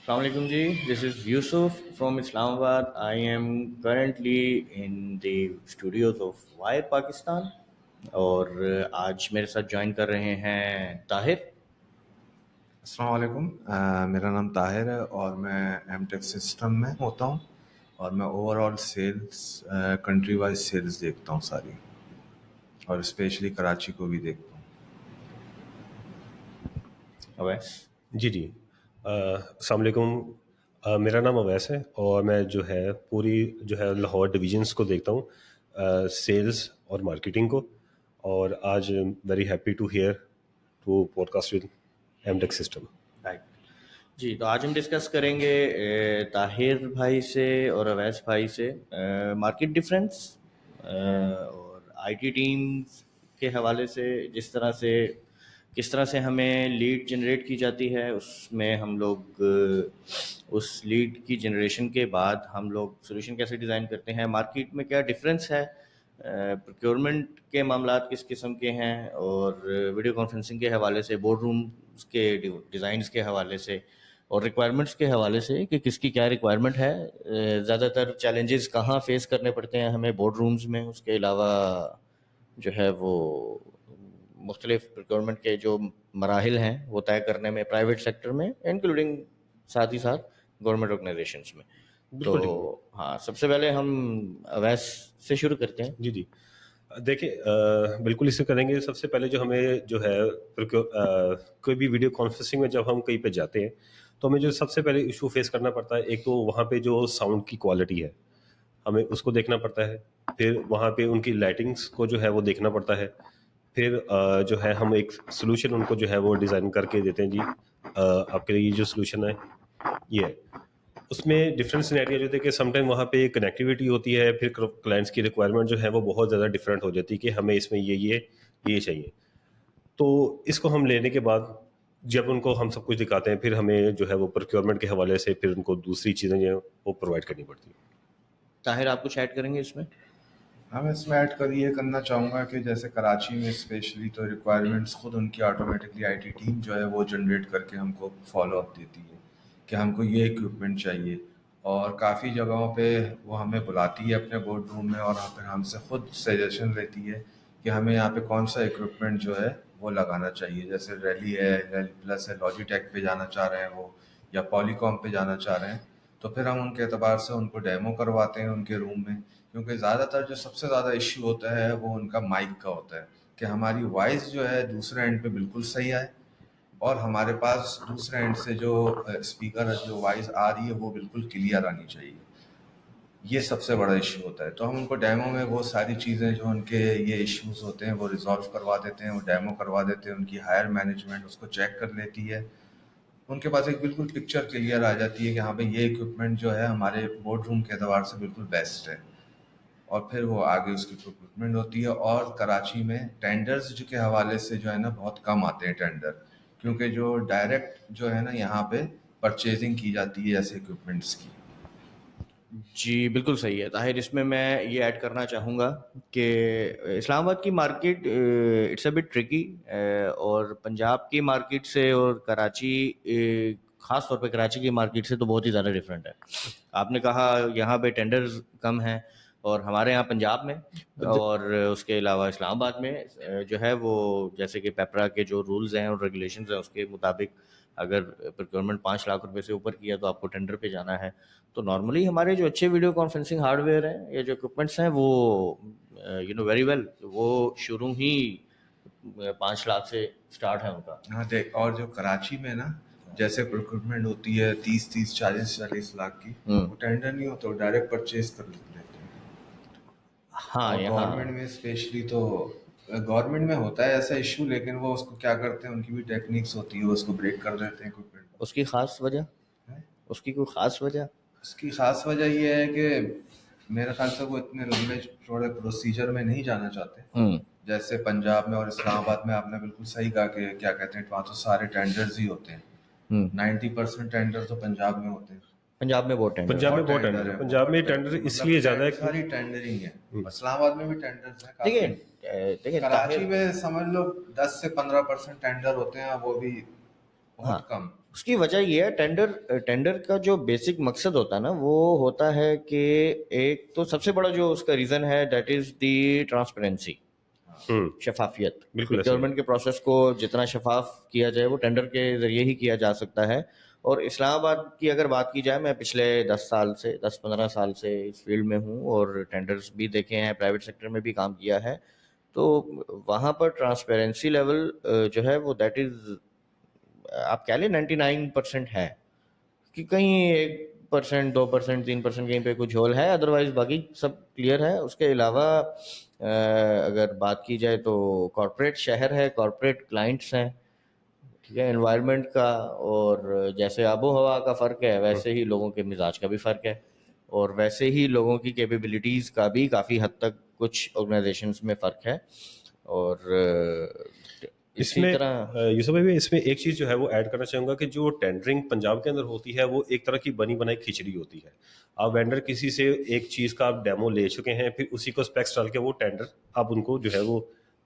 السلام علیکم جی. دس از یوسف فرام اسلام آباد. I am currently in the studios of wire Pakistan اور آج میرے ساتھ جوائن کر رہے ہیں طاہر. السلام علیکم. میرا نام طاہر ہے اور میں ایم ٹیک سسٹم میں ہوتا ہوں اور میں overall sales country wise sales دیکھتا ہوں ساری، اور اسپیشلی کراچی کو بھی دیکھتا ہوں. اویس. جی السلام علیکم. میرا نام اویس ہے اور میں جو ہے پوری جو ہے لاہور ڈویژنس کو دیکھتا ہوں، سیلز اور مارکیٹنگ کو. اور آج very happy to here to podcast with M tech system. Right جی. تو آج ہم ڈسکس کریں گے طاہر بھائی سے اور اویس بھائی سے مارکیٹ ڈفرینس اور آئی ٹی ٹیمز کے حوالے سے، کس طرح سے ہمیں لیڈ جنریٹ کی جاتی ہے، اس میں ہم لوگ اس لیڈ کی جنریشن کے بعد ہم لوگ سولوشن کیسے ڈیزائن کرتے ہیں، مارکیٹ میں کیا ڈفرینس ہے، پروکیورمنٹ کے معاملات کس قسم کے ہیں، اور ویڈیو کانفرنسنگ کے حوالے سے، بورڈ رومز کے ڈیزائنز کے حوالے سے، اور ریکوائرمنٹس کے حوالے سے کہ کس کی کیا ریکوائرمنٹ ہے، زیادہ تر چیلنجز کہاں فیس کرنے پڑتے ہیں ہمیں بورڈ رومز میں. اس کے علاوہ جو ہے وہ مختلف پروکیورمنٹ کے جو مراحل ہیں وہ طے کرنے میں پرائیویٹ سیکٹر میں انکلوڈنگ ساتھ ہی ساتھ گورنمنٹ آرگنائزیشنس میں. تو ہاں، سب سے پہلے ہم اویس سے شروع کرتے ہیں. جی دیکھیں، بالکل اس سے کریں گے. سب سے پہلے جو ہمیں جو ہے کوئی بھی ویڈیو کانفرنسنگ میں جب ہم کہیں پہ جاتے ہیں تو ہمیں جو سب سے پہلے ایشو فیس کرنا پڑتا ہے، ایک تو وہاں پہ جو ساؤنڈ کی کوالٹی ہے ہمیں اس کو دیکھنا پڑتا ہے. پھر وہاں پہ ان کی لائٹنگس کو جو ہے وہ دیکھنا پڑتا ہے. پھر جو ہے ہم ایک سلوشن ان کو جو ہے وہ ڈیزائن کر کے دیتے ہیں. جی آپ کے لیے یہ جو سلوشن ہے یہ ہے. اس میں ڈفرینٹ سینیریو جو تھے کہ سم ٹائم وہاں پہ کنیکٹیوٹی ہوتی ہے، پھر کلائنٹس کی ریکوائرمنٹ جو ہے وہ بہت زیادہ ڈفرینٹ ہو جاتی ہے کہ ہمیں اس میں یہ چاہیے. تو اس کو ہم لینے کے بعد جب ان کو ہم سب کچھ دکھاتے ہیں، پھر ہمیں جو ہے وہ پروکیورمنٹ کے حوالے سے پھر ان کو دوسری چیزیں جو ہیں وہ پرووائڈ کرنی پڑتی ہیں. طاہر آپ کچھ ایڈ کریں گے اس میں؟ ہاں، میں اس میں یہ کرنا چاہوں گا کہ جیسے کراچی میں اسپیشلی تو ریکوائرمنٹس خود ان کی آٹومیٹکلی آئی ٹی ٹیم جو ہے وہ جنریٹ کر کے ہم کو فالو اپ دیتی ہے کہ ہم کو یہ اکوپمنٹ چاہیے. اور کافی جگہوں پہ وہ ہمیں بلاتی ہے اپنے بورڈ روم میں اور پھر ہم سے خود سجیشن لیتی ہے کہ ہمیں یہاں پہ کون سا اکوپمنٹ جو ہے وہ لگانا چاہیے. جیسے ریلی ہے، ریلی پلس ہے، لاجی ٹیک پہ جانا چاہ رہے ہیں وہ، یا پالی کام پہ جانا چاہ رہے ہیں، تو پھر ہم ان کے اعتبار سے ان کو ڈیمو کرواتے ہیں ان کے روم میں. کیونکہ زیادہ تر جو سب سے زیادہ ایشو ہوتا ہے وہ ان کا مائک کا ہوتا ہے کہ ہماری وائس جو ہے دوسرے اینڈ پہ بالکل صحیح آئے اور ہمارے پاس دوسرے اینڈ سے جو اسپیکر جو وائس آ رہی ہے وہ بالکل کلیئر آنی چاہیے. یہ سب سے بڑا ایشو ہوتا ہے. تو ہم ان کو ڈیمو میں وہ ساری چیزیں جو ان کے یہ ایشوز ہوتے ہیں وہ ریزالو کروا دیتے ہیں، وہ ڈیمو کروا دیتے ہیں. ان کی ہائر مینجمنٹ اس کو چیک کر لیتی ہے، ان کے پاس ایک بالکل پکچر کلیئر آ جاتی ہے کہ ہاں بھائی یہ اکوپمنٹ جو ہے ہمارے بورڈ روم کے اعتبار سے بالکل بیسٹ ہے. اور پھر وہ آگے اس کی پروکیورمنٹ ہوتی ہے. اور کراچی میں ٹینڈرز کے حوالے سے جو ہے نا بہت کم آتے ہیں ٹینڈر، کیونکہ جو ڈائریکٹ جو ہے نا یہاں پہ پرچیزنگ کی جاتی ہے ایسے اکوپمنٹس کی. جی بالکل صحیح ہے طاہر. اس میں یہ ایڈ کرنا چاہوں گا کہ اسلام آباد کی market it's a bit tricky, اور پنجاب کی مارکیٹ سے اور کراچی خاص طور پہ کراچی کی مارکیٹ سے تو بہت ہی زیادہ ڈفرینٹ ہے. آپ نے کہا یہاں پہ ٹینڈرز کم ہیں، اور ہمارے یہاں پنجاب میں اور اس کے علاوہ اسلام آباد میں جو ہے وہ جیسے کہ پیپرا کے جو رولز ہیں اور ریگولیشنز ہیں اس کے مطابق اگر پروکیورمنٹ 5 لاکھ روپے سے اوپر کیا تو آپ کو ٹینڈر پہ جانا ہے. تو نارملی ہمارے جو اچھے ویڈیو کانفرنسنگ ہارڈ ویئر ہیں یا جو اکوپمنٹس ہیں وہ ویری ویل وہ شروع ہی 5 لاکھ سے اسٹارٹ ہے ان کا. ہاں دیکھ، اور جو کراچی میں نا جیسے پروکیورمنٹ ہوتی ہے 30 لاکھ کی، وہ ٹینڈر نہیں ہوتا، وہ ڈائریکٹ پرچیز کر لیتے ہیں. ہاں اور یہاں گورنمنٹ میں اسپیشلی تو گورنمنٹ میں ہوتا ہے ایسا ایشو، لیکن وہ اس کو کیا کرتے ہیں، ان کی بھی ٹیکنیکس ہوتی ہے، وہ اس کو بریک کر دیتے ہیں اکوپمنٹ. اس کی خاص وجہ، اس کی کوئی خاص وجہ؟ اس کی خاص وجہ یہ ہے کہ میرے خیال سے وہ اتنے لمبے چوڑے پروسیجر میں نہیں جانا چاہتے. جیسے پنجاب میں اور اسلام آباد میں آپ نے بالکل صحیح کہا کہ کیا کہتے ہیں وہاں تو سارے ٹینڈرز ہی ہوتے ہیں. 90% ٹینڈر تو پنجاب میں ہوتے ہیں. پنجاب میں بہت ٹینڈر، پنجاب میں ٹینڈر اس لیے زیادہ ہے، ساری ٹینڈرنگ ہے. اسلام آباد میں بھی ٹینڈرز ہیں کافی. دیکھیں کراچی میں سمجھ لو 10 سے 15% ٹینڈر ہوتے ہیں، وہ بھی بہت کم. اس کی وجہ یہ ہے ٹینڈر کا جو بیسک مقصد ہوتا ہے نا وہ ہوتا ہے کہ ایک تو سب سے بڑا جو اس کا ریزن ہے دیٹ از دی ٹرانسپیرنسی، شفافیت. بالکل ایسے ہی پروکیورمنٹ کے پروسیس کو جتنا شفاف کیا جائے وہ ٹینڈر کے ذریعے ہی کیا جا سکتا ہے. اور اسلام آباد کی اگر بات کی جائے، میں پچھلے 10-15 سال سے اس فیلڈ میں ہوں اور ٹینڈرز بھی دیکھے ہیں، پرائیویٹ سیکٹر میں بھی کام کیا ہے. تو وہاں پر ٹرانسپیرنسی لیول جو ہے وہ دیٹ از آپ کہہ لیں 99% ہے، کہ کہیں 1%، 2%، 3% کہیں پہ کچھ ہول ہے، ادروائز باقی سب کلیئر ہے. اس کے علاوہ اگر بات کی جائے تو کارپوریٹ شہر ہے، کارپوریٹ کلائنٹس ہیں، ٹھیک ہے. انوائرمنٹ کا اور جیسے آب و ہوا کا فرق ہے ویسے ہی لوگوں کے مزاج کا بھی فرق ہے، اور ویسے ہی لوگوں کی کیپیبلٹیز کا بھی کافی حد تک کچھ آرگنائزیشنز میں فرق ہے. اور اس اسی میں طرح یوسف بھائی اس میں ایک چیز جو ہے وہ ایڈ کرنا چاہوں گا کہ جو ٹینڈرنگ پنجاب کے اندر ہوتی ہے وہ ایک طرح کی بنی بنائی کھچڑی ہوتی ہے. آپ وینڈر کسی سے ایک چیز کا آپ ڈیمو لے چکے ہیں، پھر اسی کو اسپیکس ڈال کے وہ ٹینڈر آپ ان کو جو ہے وہ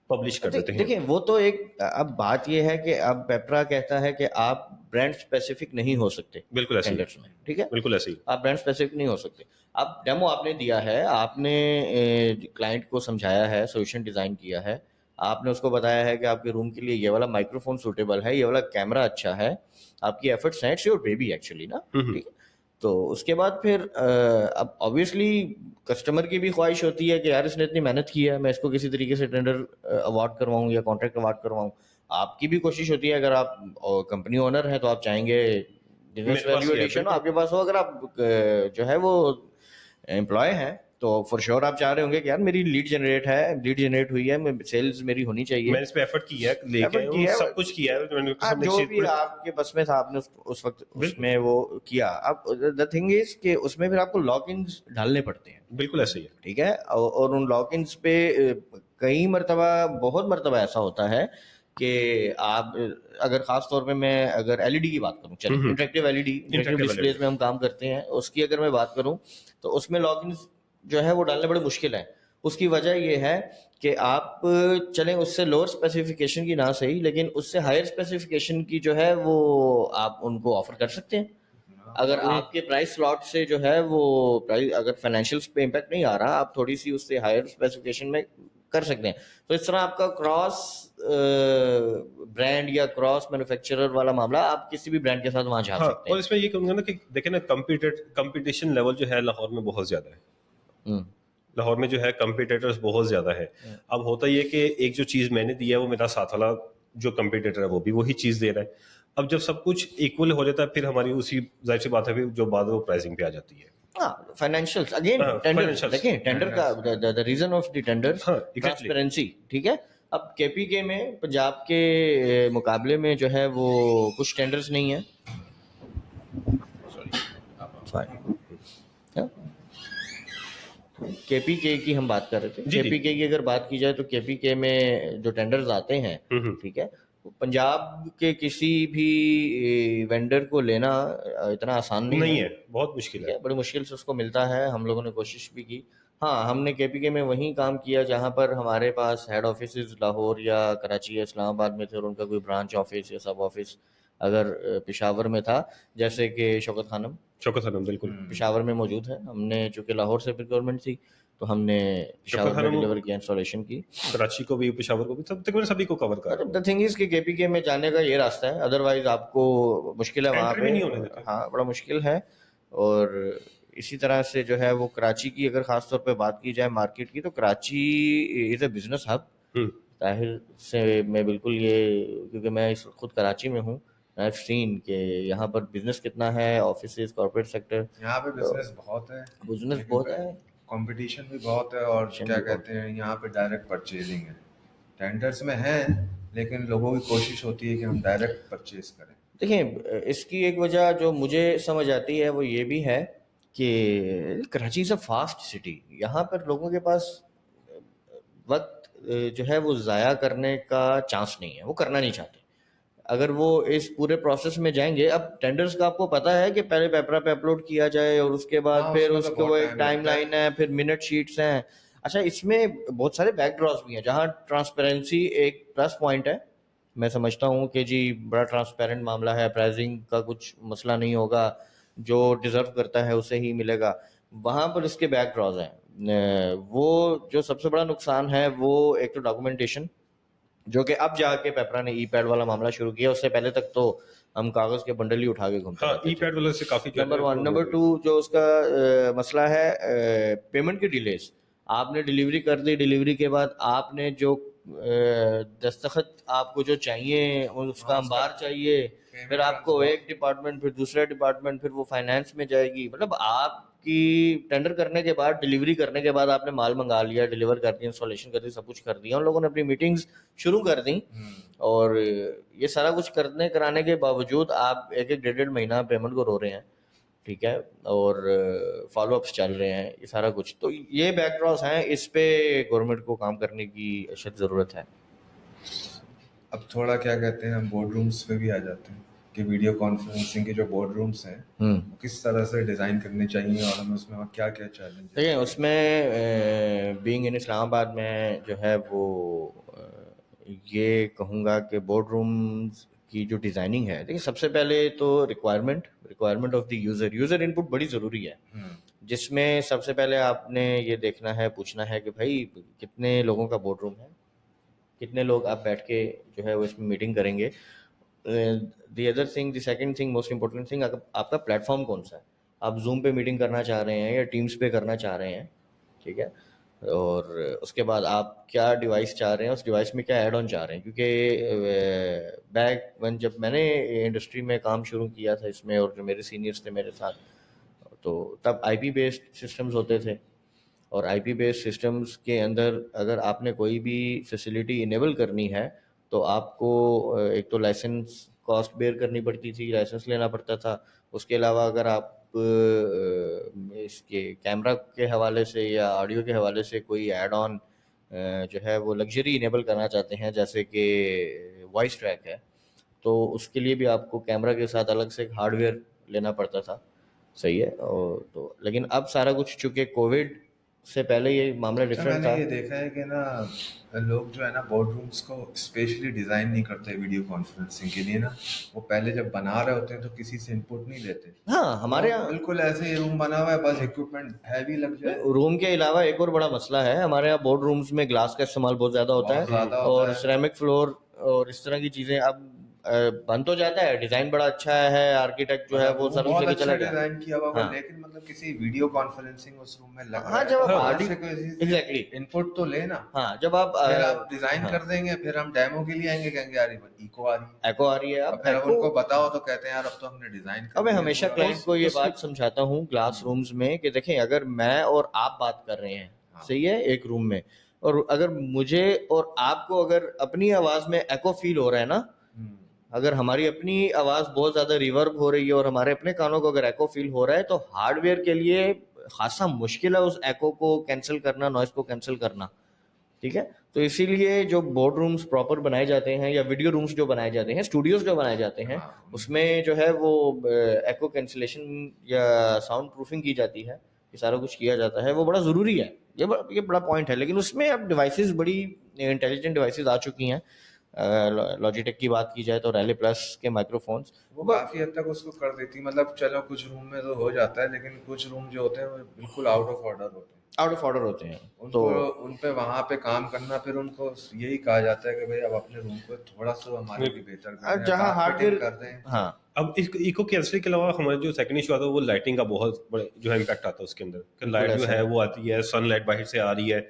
پبلش کر دیتے ہیں. دیکھیں وہ تو ایک، اب بات یہ ہے کہ اب پیپرا کہتا ہے کہ آپ برانڈ اسپیسیفک نہیں ہو سکتے بالکل ایسے ہی، ٹینڈرس میں، ٹھیک ہے. بالکل ایسے ہی. آپ برانڈ اسپیسیفک نہیں ہو سکتے. اب ڈیمو آپ نے دیا ہے، آپ نے کلائنٹ کو سمجھایا ہے، سولوشن ڈیزائن کیا ہے، آپ نے اس کو بتایا ہے کہ آپ کے روم کے لیے یہ والا مائکرو فون سوٹیبل ہے، یہ والا کیمرہ اچھا ہے، آپ کی ایفرٹس ہیں، اٹس یور بیبی ایکچولی نا، ٹھیک ہے. تو اس کے بعد پھر اب آبویسلی کسٹمر کی بھی خواہش ہوتی ہے کہ یار اس نے اتنی محنت کی ہے، میں اس کو کسی طریقے سے ٹینڈر اوارڈ کرواؤں یا کانٹریکٹ اوارڈ کرواؤں. آپ کی بھی کوشش ہوتی ہے، اگر آپ کمپنی اونر ہیں تو آپ چاہیں گے بزنس میرے پاس ویلیو یہ ہے ایڈیشن بالکل. آپ کے پاس ہو. اگر آپ جو ہے وہ امپلائے ہیں تو فور شیور آپ چاہ رہے ہوں گے کہ یار میری لیڈ جنریٹ ہوئی ہے، سیلز میری ہونی چاہیے، میں نے اس پہ ایفرٹ کیا ہے، لے کے ایفرٹ آیا ہوں، کی ہے. سب کچھ کیا ہے، میں نے آپ سب جو چیز بھی پورے. آپ کے بس میں تھا آپ نے اس وقت اس بالکل میں وہ کیا. اب دا تھنگ از کہ اس میں پھر آپ کو لاک انز ڈالنے پڑتے ہیں، بالکل ایسے ہی ہے. ٹھیک ہے. اور ان لاک انز پہ کئی مرتبہ، بہت مرتبہ ایسا ہوتا ہے کہ آپ اگر خاص طور پہ میں اگر ایل ای ڈی کی بات کروں، چلیں interactive L E D, interactive interactive displays میں ہم کام کرتے ہیں، اس کی اگر میں بات کروں تو اس میں لاک انز جو ہے وہ ڈالنے بڑے مشکل ہیں. اس کی وجہ یہ ہے کہ آپ چلیں اس سے لوور اسپیسیفکیشن کی نہ صحیح لیکن اس سے ہائر اسپیسیفکیشن کی جو ہے وہ آپ ان کو آفر کر سکتے ہیں. اگر آپ کے پرائس سلاٹ سے جو ہے وہ پرائس اگر فائنینشیلس پہ امپیکٹ نہیں آ رہا، آپ تھوڑی سی اس سے ہائر اسپیسیفکیشن میں کر سکتے ہیں. تو اس طرح آپ کا کراس برانڈ یا کراس مینوفیکچرر والا معاملہ آپ کسی بھی برانڈ کے ساتھ وہاں جھاڑ ہاں، سکتے اور ہیں. اس میں یہ کہوں گا نا کہ دیکھیں نا کمپٹیشن لیول جو ہے لاہور میں بہت زیادہ ہے. لاہور میں جو ہے کمپیٹیٹرز بہت زیادہ ہیں. اب ہوتا یہ کہ ایک جو چیز میں نے دی ہے وہ میرا ساتھ والا جو کمپیٹیٹر ہے وہ بھی وہی چیز دے رہا ہے. اب جب سب کچھ ایکول ہو جاتا ہے پھر ہماری اسی ظاہر سی بات ہے جو بعد وہ پرائزنگ پہ آ جاتی ہے. Financials again tender financials. دیکھیں، ٹینڈر کا ریزن آف دی ٹینڈر ہاں ایگزیکٹلی. ٹرانسپیرنسی، ٹھیک ہے. اب کے پی کے میں پنجاب کے مقابلے میں جو ہے وہ کچھ ٹینڈرز نہیں ہیں. کے پی کے کی ہم بات کر رہے تھے. جی کے جی. پی کے کی اگر بات کی جائے تو کے پی کے میں جو ٹینڈرز آتے ہیں، ٹھیک ہے، پنجاب کے کسی بھی وینڈر کو لینا اتنا آسان نہیں ہے، بہت مشکل ٹھیک ہے. ہے. بڑی مشکل سے اس کو ملتا ہے. ہم لوگوں نے کوشش بھی کی. ہاں ہم نے کے پی کے میں وہیں کام کیا جہاں پر ہمارے پاس ہیڈ آفیسز لاہور یا کراچی یا اسلام آباد میں تھے اور ان کا کوئی برانچ آفس یا سب آفس اگر پشاور میں تھا، جیسے کہ شوکت خانم بالکل. پشاور میں موجود ہے. ہم نے چونکہ لاہور سے پروکیورمنٹ تھی تو ہم نے پشاور میں ڈلیور کیا، انسٹالیشن کی. کراچی کو بھی، پشاور کو بھی، تقریباً سبھی کو کور کر رہا ہوں. دا تھنگ از کہ کے پی کے میں جانے کا یہ راستہ ہے، ادروائز آپ کو مشکل ہے وہاں انٹری بھی پہ. نہیں ہونے دیتے. ہاں بڑا مشکل ہے. اور اسی طرح سے جو ہے وہ کراچی کی اگر خاص طور پہ بات کی جائے مارکیٹ کی، تو کراچی از اے بزنس ہب. طاہر سے میں بالکل یہ، کیونکہ میں خود کراچی میں ہوں، آئی ہیو سین کہ یہاں پر بزنس کتنا ہے، آفیسز، کارپوریٹ سیکٹر. یہاں پہ بزنس بہت ہے، بزنس بہت ہے، کمپٹیشن بھی بہت ہے، اور کیا کہتے ہیں یہاں پہ ڈائریکٹ پرچیزنگ ہے. ٹینڈرس میں ہیں لیکن لوگوں کی کوشش ہوتی ہے کہ ہم ڈائریکٹ پرچیز کریں. دیکھیں اس کی ایک وجہ جو مجھے سمجھ آتی ہے وہ یہ بھی ہے کہ کراچی از اے فاسٹ سٹی. یہاں پر لوگوں کے پاس وقت جو ہے وہ ضائع کرنے کا چانس نہیں ہے، وہ کرنا نہیں چاہتے. اگر وہ اس پورے پروسیس میں جائیں گے، اب ٹینڈرز کا آپ کو پتہ ہے کہ پہلے پیپرا پہ اپلوڈ کیا جائے اور اس کے بعد پھر اس کو ایک ٹائم لائن ہے، پھر منٹ شیٹس ہیں. اچھا اس میں بہت سارے بیک ڈراز بھی ہیں جہاں ٹرانسپیرنسی ایک پلس پوائنٹ ہے، میں سمجھتا ہوں کہ جی بڑا ٹرانسپیرنٹ معاملہ ہے, پرائزنگ کا کچھ مسئلہ نہیں ہوگا, جو ڈیزرو کرتا ہے اسے ہی ملے گا. وہاں پر اس کے بیک ڈراز ہیں. وہ جو سب سے بڑا نقصان ہے وہ ایک تو ڈاکومنٹیشن, جو کہ اب جا کے پیپرا نے ای پیڈ والا معاملہ شروع کیا, اس سے پہلے تک تو ہم کاغذ کے بنڈل ہی اٹھا کے گھومتے ہاں رہتے ای تھے. پیڈ والا سے کافی جو نمبر ہے ون. نمبر ٹو, جو اس کا مسئلہ ہے پیمنٹ کی ڈیلیز. آپ نے ڈیلیوری کر دی, ڈیلیوری کے بعد آپ نے جو دستخط آپ کو جو چاہیے اس کا انبار چاہیے, پھر آپ کو ایک ڈپارٹمنٹ, پھر دوسرا ڈپارٹمنٹ, پھر وہ فائنانس میں جائے گی. مطلب آپ کی ٹینڈر کرنے کے بعد, ڈیلیوری کرنے کے بعد آپ نے مال منگا لیا, ڈیلیور کر دیا, انسٹالیشن کر دی, سب کچھ کر دیا, ان لوگوں نے اپنی میٹنگز شروع کر دیں, اور یہ سارا کچھ کرانے کے باوجود آپ ایک ایک 1.5 مہینہ پیمنٹ کو رو رہے ہیں, ٹھیک ہے, اور فالو اپس چل رہے ہیں, یہ سارا کچھ. تو یہ بیک ڈراس ہیں, اس پہ گورنمنٹ کو کام کرنے کی اشد ضرورت ہے. اب تھوڑا کیا کہتے ہیں, ہم بورڈ رومس پہ بھی آ جاتے ہیں کہ ویڈیو کانفرنسنگ کے جو بورڈ رومس ہیں وہ کس طرح سے ڈیزائن کرنے چاہیے, اور ہمیں اس میں کیا کیا چیلنج دیکھیں, اس میں بینگ ان اسلام آباد میں جو ہے وہ یہ کہوں گا کہ بورڈ رومز کی جو ڈیزائننگ ہے, دیکھیں سب سے پہلے تو ریکوائرمنٹ آف دی یوزر ان پٹ بڑی ضروری ہے, جس میں سب سے پہلے آپ نے یہ دیکھنا ہے, پوچھنا ہے کہ بھائی کتنے لوگوں کا بورڈ روم ہے, کتنے لوگ آپ بیٹھ کے جو ہے وہ اس میں میٹنگ کریں گے. The other thing, the second thing, most important thing, آپ کا پلیٹ فارم کون سا ہے. آپ زوم پہ میٹنگ کرنا چاہ رہے ہیں یا ٹیمز پہ کرنا چاہ رہے ہیں, ٹھیک ہے, اور اس کے بعد آپ کیا ڈیوائس چاہ رہے ہیں, اس ڈیوائس میں کیا ایڈ آن چاہ رہے ہیں. کیونکہ بیک ون جب میں نے انڈسٹری میں کام شروع کیا تھا اس میں, اور جو میرے سینئرس تھے میرے ساتھ, تو تب آئی پی بیسڈ سسٹمز ہوتے تھے, اور آئی پی بیسڈ سسٹمز کے اندر اگر آپ نے کوئی بھی فیسلٹی انیبل کرنی ہے تو آپ کو ایک تو لائسنس کاسٹ بیئر کرنی پڑتی تھی, لائسنس لینا پڑتا تھا. اس کے علاوہ اگر آپ اس کے کیمرہ کے حوالے سے یا آڈیو کے حوالے سے کوئی ایڈ آن جو ہے وہ لگژری انیبل کرنا چاہتے ہیں, جیسے کہ وائس ٹریک ہے, تو اس کے لیے بھی آپ کو کیمرہ کے ساتھ الگ سے ایک ہارڈ ویئر لینا پڑتا تھا, صحیح ہے. اور تو لیکن اب سارا کچھ چونکہ کووڈ سے پہلے یہ معاملہ میں ڈفرینٹ نے تھا. یہ دیکھا ہے کہ نا لوگ جو ہے نا بورڈ رومس کو اسپیشلی ڈیزائن نہیں کرتے ویڈیو کانفرنسنگ کے لیے نا. وہ پہلے جب بنا رہے ہوتے ہیں تو کسی سے انپٹ نہیں لیتے. ہاں, ہمارے یہاں بالکل ایسے ہی روم بنا ہوا ہے, بس اکوپمنٹ ہیوی لگ جائے. روم کے علاوہ ایک اور بڑا مسئلہ ہے, ہمارے یہاں بورڈ رومز میں گلاس کا استعمال بہت زیادہ ہوتا ہے, اور سیرامک فلور اور اس طرح کی چیزیں. اب بن تو جاتا ہے, ڈیزائن بڑا اچھا ہے, آرکیٹیکٹ جو ہے وہ سروس لے کے چلا گیا, ڈیزائن کیا ہوا, لیکن مطلب کسی ویڈیو کانفرنسنگ اس روم میں لگ رہا ہاں, ہے جب تو آپ باہر آڈیو سے کوئی ایگزیکٹلی, انپٹ تو لے نا. ہاں, جب آپ پھر آپ ڈیزائن کر دیں گے, پھر ہم ڈیمو کے لیے آئیں گے, کہیں گے یار ایکو آ رہی ہے, ایکو آ رہی ہے. پھر اب ان کو بتاؤ تو کہتے ہیں یار اب تو ہم نے ڈیزائن کر اب میں دیا. ہمیشہ کلائنٹ کو یہ بات سمجھاتا ہوں کلاس رومز میں کہ دیکھیں, اگر میں اور آپ بات کر رہے ہیں, صحیح ہے, ایک روم میں, اور اگر مجھے اور آپ کو اگر اپنی آواز میں ایکو فیل ہو رہا ہے نا, اگر ہماری اپنی آواز بہت زیادہ ریورب ہو رہی ہے اور ہمارے اپنے کانوں کو اگر ایکو فیل ہو رہا ہے, تو ہارڈ ویئر کے لیے خاصا مشکل ہے اس ایکو کو کینسل کرنا, نوائز کو کینسل کرنا, ٹھیک ہے. تو اسی لیے جو بورڈ رومز پراپر بنائے جاتے ہیں, یا ویڈیو رومز جو بنائے جاتے ہیں, اسٹوڈیوز جو بنائے جاتے ہیں, اس میں جو ہے وہ ایکو کینسلیشن یا ساؤنڈ پروفنگ کی جاتی ہے, یہ سارا کچھ کیا جاتا ہے, وہ بڑا ضروری ہے, یہ بڑا پوائنٹ ہے. لیکن اس میں اب ڈیوائسز بڑی انٹیلیجنٹ ڈیوائسز آ چکی ہیں. لاجیٹیک کی بات کی جائے تو ریلے پلس کے مائکرو فونس وہ کافی حد تک اس کو کر دیتی. مطلب چلو کچھ روم میں تو ہو جاتا ہے, لیکن کچھ روم جو ہوتے ہیں وہ بالکل آؤٹ آف آرڈر ہوتے ہیں, آؤٹ آف آرڈر ہوتے ہیں. تو ان پہ وہاں پہ کام کرنا, پھر ان کو یہی کہا جاتا ہے کہ بھائی اب اپنے روم کو تھوڑا سا ہمارے لیے بہتر کر دیں, جہاں ہارڈ ویئر کر دیں. ہاں, اب ایکو کینسل کے علاوہ ہمارا جو سیکنڈ ایشو آتا ہے وہ لائٹنگ کا بہت بڑا جو ہے امپیکٹ آتا ہے اس کے اندر, کہ لائٹ جو ہے وہ آتی ہے, سن لائٹ باہر سے آ رہی ہے,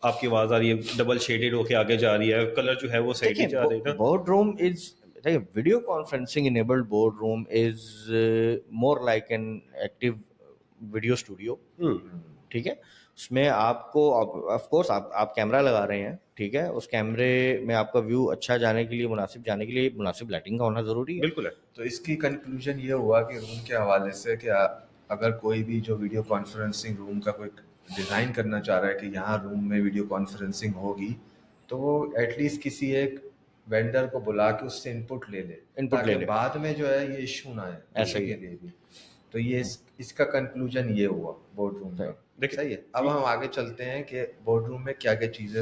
آپ کی آواز آ رہی ہے, ڈبل شیڈڈ ہو کے آگے جا رہی ہے, کلر جو ہے وہ صحیح نہیں جا رہی. Board room is video conferencing enabled board room is more like an active video studio, ٹھیک ہے. اس میں آپ کو آف کورس آپ کیمرہ لگا رہے ہیں, ٹھیک ہے, اس کیمرے میں آپ کا ویو اچھا جانے کے لیے, مناسب جانے کے لیے مناسب لائٹنگ کا ہونا ضروری ہے. بالکل ہے. تو اس کی کنکلوژن یہ ہوا کہ روم کے حوالے سے کہ اگر کوئی بھی جو ویڈیو کانفرنسنگ روم کا کوئی ڈیزائن کرنا چاہ رہا ہے کہ یہاں روم میں ویڈیو کانفرنسنگ ہوگی, تو وہ ایٹ لیسٹ کسی ایک وینڈر کو بلا کے اس سے انپٹ لے لے, تاکہ بعد میں جو ہے یہ ایشو نہ آئے ایسے کے لیے بھی. تو یہ اس کا کنکلوژن یہ ہوا بورڈ روم کا. صحیح ہے. اب ہم آگے چلتے ہیں کہ بورڈ روم میں کیا کیا چیزیں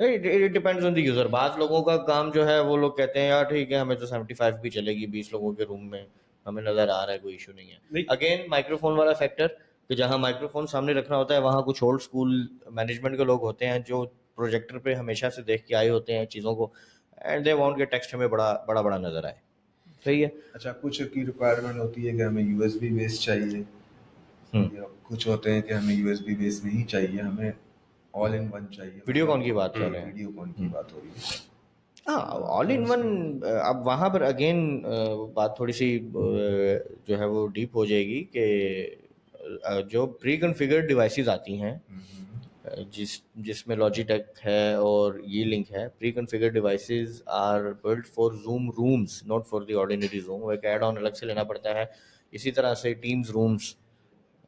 it depends on the user. بعض لوگوں کا کام جو ہے وہ لوگ کہتے ہیں یار ٹھیک ہے ہمیں تو 75 بھی چلے گی 20 لوگوں کے روم میں, ہمیں نظر آ رہا ہے کوئی ایشو نہیں ہے. نہیں اگین مائکرو فون والا فیکٹر, کہ جہاں مائکرو فون سامنے رکھنا ہوتا ہے وہاں کچھ اولڈ اسکول مینجمنٹ کے لوگ ہوتے ہیں جو پروجیکٹر پہ ہمیشہ سے دیکھ کے آئے ہوتے ہیں چیزوں کو, اینڈ دے وانٹ کہ ٹیکسٹ ہمیں بڑا بڑا بڑا نظر آئے. صحیح ہے. اچھا کچھ کی ریکوائرمنٹ ہوتی ہے کہ ہمیں یو ایس بی بیس چاہیے, یا کچھ ہوتے ہیں کہ ہمیں یو ایس بی بیس نہیں چاہیے, ہمیں آل ان ون چاہیے. ویڈیو کال کی بات کر رہے ہیں. ویڈیو کال کی بات ہو رہی ہے. ہاں آل ان ون. اب وہاں پر اگین بات تھوڑی سی جو ہے وہ ڈیپ ہو جائے گی کہ جو پری کنفیگرڈ ڈیوائسیز آتی ہیں جس میں لاجی ٹیک ہے اور یہ لنک ہے, preconfigured devices are built for Zoom rooms not for the ordinary Zoom. وہ ایک ایڈ آن الگ سے لینا پڑتا ہے. اسی طرح سے ٹیمز رومز,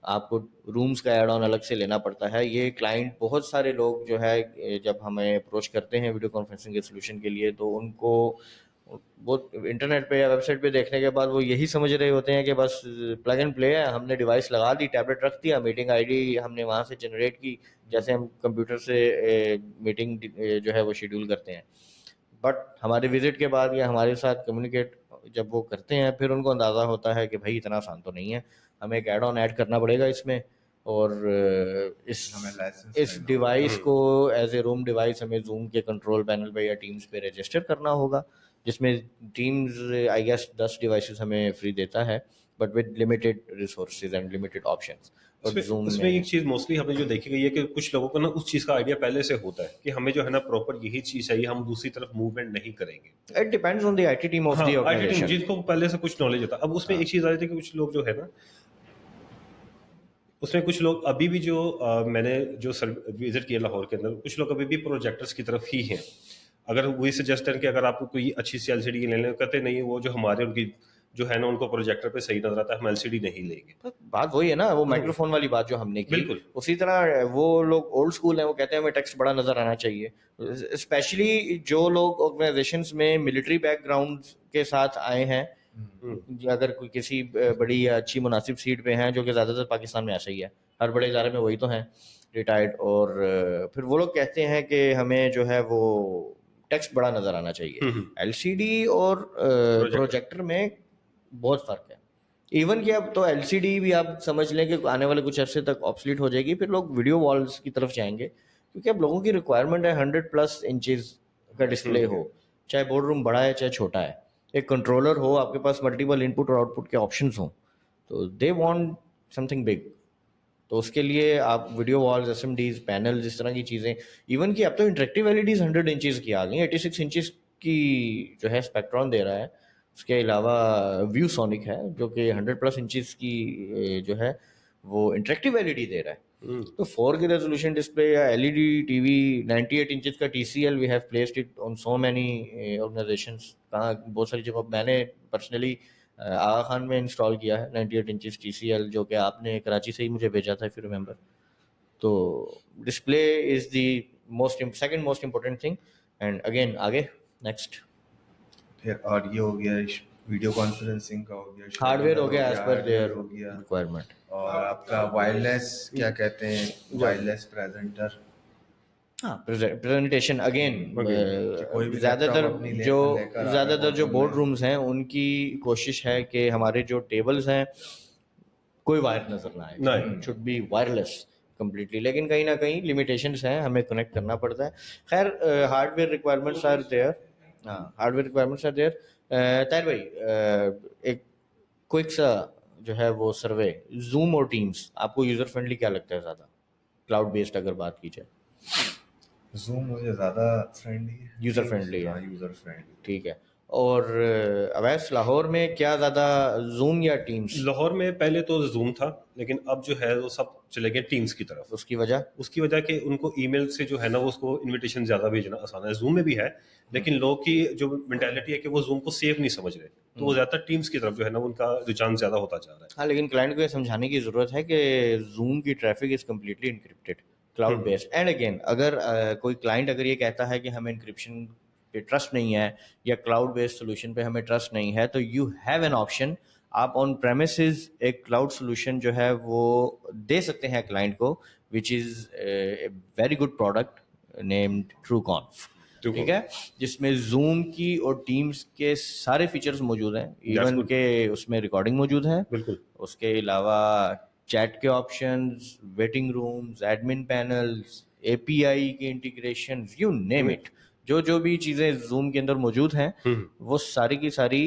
آپ کو رومز کا ایڈ آن الگ سے لینا پڑتا ہے. یہ کلائنٹ بہت سارے لوگ جو ہے جب ہمیں اپروچ کرتے ہیں ویڈیو کانفرنسنگ کے سلوشن کے لیے, تو ان کو وہ انٹرنیٹ پہ یا ویب سائٹ پہ دیکھنے کے بعد وہ یہی سمجھ رہے ہوتے ہیں کہ بس پلگ اینڈ پلے ہے, ہم نے ڈیوائس لگا دی, ٹیبلٹ رکھ دیا, میٹنگ آئی ڈی ہم نے وہاں سے جنریٹ کی, جیسے ہم کمپیوٹر سے میٹنگ جو ہے وہ شیڈول کرتے ہیں. بٹ ہمارے وزٹ کے بعد یا ہمارے ساتھ کمیونیکیٹ جب وہ کرتے ہیں پھر ان کو اندازہ ہوتا ہے کہ بھائی اتنا آسان تو نہیں ہے, ہمیں ایک ایڈ آن ایڈ کرنا پڑے گا اس میں, اور اس ڈیوائس کو ایز اے روم ڈیوائس ہمیں زوم کے کنٹرول پینل پہ یا ٹیمز پہ رجسٹر کرنا ہوگا, جس میں ٹیمز آئی گیس 10 ڈیوائسز ہمیں فری دیتا ہے but with limited resources and limited options. اس میں ایک چیز موسٹلی ہمیں جو دیکھی گئی ہے کہ کچھ لوگوں کو نا اس چیز کا آئیڈیا پہلے سے ہوتا ہے کہ ہمیں جو ہے نا پراپر یہی چیز چاہیے, ہم دوسری طرف موومنٹ نہیں کریں گے. It depends on the I T team of the organisation, جن کو پہلے سے کچھ نالج ہوتا ہے. اب اس میں ایک چیز آ رہی تھی کہ کچھ لوگ جو ہے نا, اس میں کچھ لوگ ابھی بھی جو میں نے جو وزٹ کیا لاہور کے اندر, کچھ لوگ ابھی بھی پروجیکٹرس کی طرف ہی ہیں. اگر وہی سجیسٹ ہے کہ اگر آپ کو کوئی اچھی سی ایل سی ڈی لے لیں, کہتے نہیں وہ جو ہمارے ان کی جو ہے نا ان کو پروجیکٹر پہ صحیح نظر آتا ہے, ہم ایل سی ڈی نہیں لیں گے. بات وہی ہے نا, وہ مائکرو فون والی بات جو ہم نے کی. بالکل اسی طرح وہ لوگ اولڈ اسکول ہیں, وہ کہتے ہیں ہمیں ٹیکسٹ بڑا نظر آنا چاہیے. اسپیشلی جو لوگ آرگنائزیشنس میں ملٹری بیک گراؤنڈ کے ساتھ آئے ہیں, اگر کوئی کسی بڑی یا اچھی مناسب سیٹ پہ ہیں, جو کہ زیادہ تر پاکستان میں ایسا ہی ہے, ہر بڑے ادارے میں وہی تو ہیں ریٹائرڈ, اور پھر وہ لوگ کہتے ہیں کہ ہمیں جو ہے وہ ٹیکسٹ بڑا نظر آنا چاہیے. ایل سی ڈی اور پروجیکٹر میں بہت فرق ہے. ایون کہ اب تو ایل سی ڈی بھی آپ سمجھ لیں کہ آنے والے کچھ عرصے تک آبسلیٹ ہو جائے گی, پھر لوگ ویڈیو والز کی طرف جائیں گے, کیونکہ اب لوگوں کی ریکوائرمنٹ ہے 100+ انچز کا ڈسپلے ہو, چاہے بورڈ روم بڑا ہے چاہے چھوٹا ہے, ایک کنٹرولر ہو, آپ کے پاس ملٹیپل ان پٹ اور آؤٹ پٹ کے آپشنس ہوں, تو they want something big. تو اس کے لیے آپ video walls, S M Ds, panels, اس طرح کی چیزیں, ایون کہ اب تو interactive L E Ds 100 inches کی آ گئی ہیں, 86 انچز کی جو ہے اسپیکٹرون دے رہا ہے. اس کے علاوہ ویو سونک ہے جو کہ 100+ انچز کی جو ہے وہ انٹریکٹیو ایل ای ڈی دے رہا ہے. تو 4 کی ریزولوشن ڈسپلے یا L E D T V 98 inches کا T C L, we have placed it on so many organisations. کہاں بہت ساری جگہ میں نے پرسنلی آغا خان میں انسٹال کیا ہے 98 انچز ٹی سی ایل, جو کہ آپ نے کراچی سے ہی مجھے بھیجا تھا, اف یو ریمبر. تو display is the second most important thing. And again آگے نیکسٹ پھر اور یہ ہو گیا ویڈیو کانفرنسنگ کا, ہو گیا ہارڈ ویئر ہو گیا, ایز پر دیئر ہو گیا, ریکوائرمنٹ. اور آپ کا وائرلیس کیا کہتے ہیں, وائرلیس پریزنٹر. ہاں پریزنٹیشن اگین کوئی بھی زیادہ تر جو بورڈ روم رومز ہیں ان کی کوشش ہے کہ ہمارے جو ٹیبلز ہیں کوئی وائر نظر نہ آئے, شوڈ بی وائرلیس کمپلیٹلی. لیکن کہیں نہ کہیں لمیٹیشنس ہیں, ہمیں کنیکٹ کرنا پڑتا ہے. خیر hardware requirements are there, hardware requirements are there. Tahir بھائی ایک کوئک سا جو ہے وہ سروے, زوم اور ٹیمس آپ کو یوزر فرینڈلی کیا لگتا ہے زیادہ, کلاؤڈ بیسڈ اگر بات کی جائے؟ زوم مجھے زیادہ فرینڈلی ہے, یوزر فرینڈلی ہے, یوزر فرینڈلی. ٹھیک ہے. اور اویس لاہور میں کیا زیادہ, زوم یا ٹیمس؟ لاہور میں پہلے تو زوم تھا, لیکن اب جو ہے وہ سب چلے گئے ٹیمس کی طرف. اس کی وجہ کہ ان کو ای میل سے جو ہے نا وہ اس کو انویٹیشن زیادہ بھیجنا آسان ہے. زوم میں بھی ہے, لیکن لوگ کی جو مینٹالٹی ہے کہ وہ زوم کو سیف نہیں سمجھ رہے, تو وہ زیادہ تر ٹیمس کی طرف جو ہے نا ان کا رجحان زیادہ ہوتا جا رہا ہے. ہاں, لیکن کلائنٹ کو یہ سمجھانے کی ضرورت ہے کہ زوم کی traffic is completely encrypted, cloud based. And again اگر کوئی کلائنٹ اگر یہ کہتا ہے کہ ہمیں انکرپشن پہ ٹرسٹ نہیں ہے یا کلاؤڈ بیسڈ سولوشن پہ ہمیں ٹرسٹ نہیں ہے, تو یو ہیو این آپشن, آپ آن پریمیسز ایک کلاؤڈ سولوشن جو ہے وہ دے سکتے ہیں کلائنٹ کو, which is a very good product named TrueConf. ٹھیک ہے, جس میں زوم کی اور ٹیمس کے سارے فیچرز موجود ہیں, ایون کہ اس میں ریکارڈنگ موجود ہے. بالکل. اس کے علاوہ چیٹ کے options, waiting rooms, admin panels, A P I کے انٹیگریشن, یو نیم اٹ, جو بھی چیزیں زوم کے اندر موجود ہیں وہ ساری کی ساری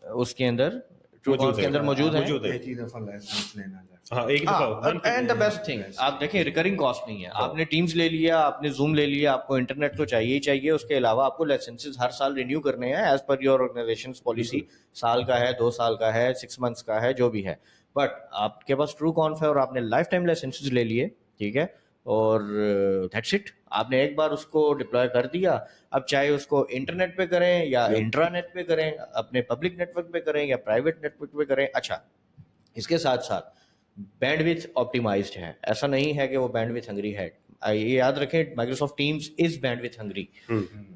اس کے اندر TrueConf کے اندر موجود ہیں. ایک ہی دفعہ لائسنس لینا ہے. ہاں ایک دفعہ. اینڈ دا بیسٹ تھنگ, آپ دیکھیں ریکرنگ کاسٹ نہیں ہے. آپ نے ٹیمز لے لیا, آپ نے زوم لے لیا, آپ کو انٹرنیٹ تو چاہیے ہی چاہیے. اس کے علاوہ آپ کو لائسنسز ہر سال رینیو کرنے ہیں as per your organisation's policy. سال کا ہے, 2 سال کا ہے, 6 months کا ہے, جو بھی ہے. بٹ آپ کے پاس TrueConf ہے اور آپ نے لائف ٹائم لائسنسز لے لیے, ٹھیک ہے, اور دیٹس اٹ. آپ نے ایک بار اس کو ڈپلوائے کر دیا. اب چاہے اس کو انٹرنیٹ پہ کریں یا انٹرانیٹ پہ کریں, اپنے پبلک نیٹ ورک پہ کریں یا پرائیویٹ نیٹ ورک پہ کریں. اچھا, اس کے ساتھ ساتھ بینڈ وتھ آپٹیمائزڈ ہے. ایسا نہیں ہے کہ وہ بینڈ وتھ ہنگری ہے. یہ یاد رکھیں, Microsoft Teams is bandwidth hungry.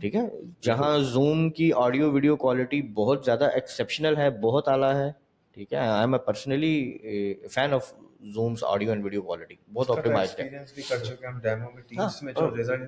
ٹھیک ہے, جہاں زوم کی آڈیو ویڈیو کوالٹی بہت زیادہ ایکسیپشنل ہے, بہت اعلیٰ ہے. ٹھیک ہے, I am a personally fan of Zoom's audio and video quality, بہت آپٹیمائزڈ ہے. ایکسپیرینس بھی کر چکے ہم ڈیمو میں ٹیمز میں جو رزلٹ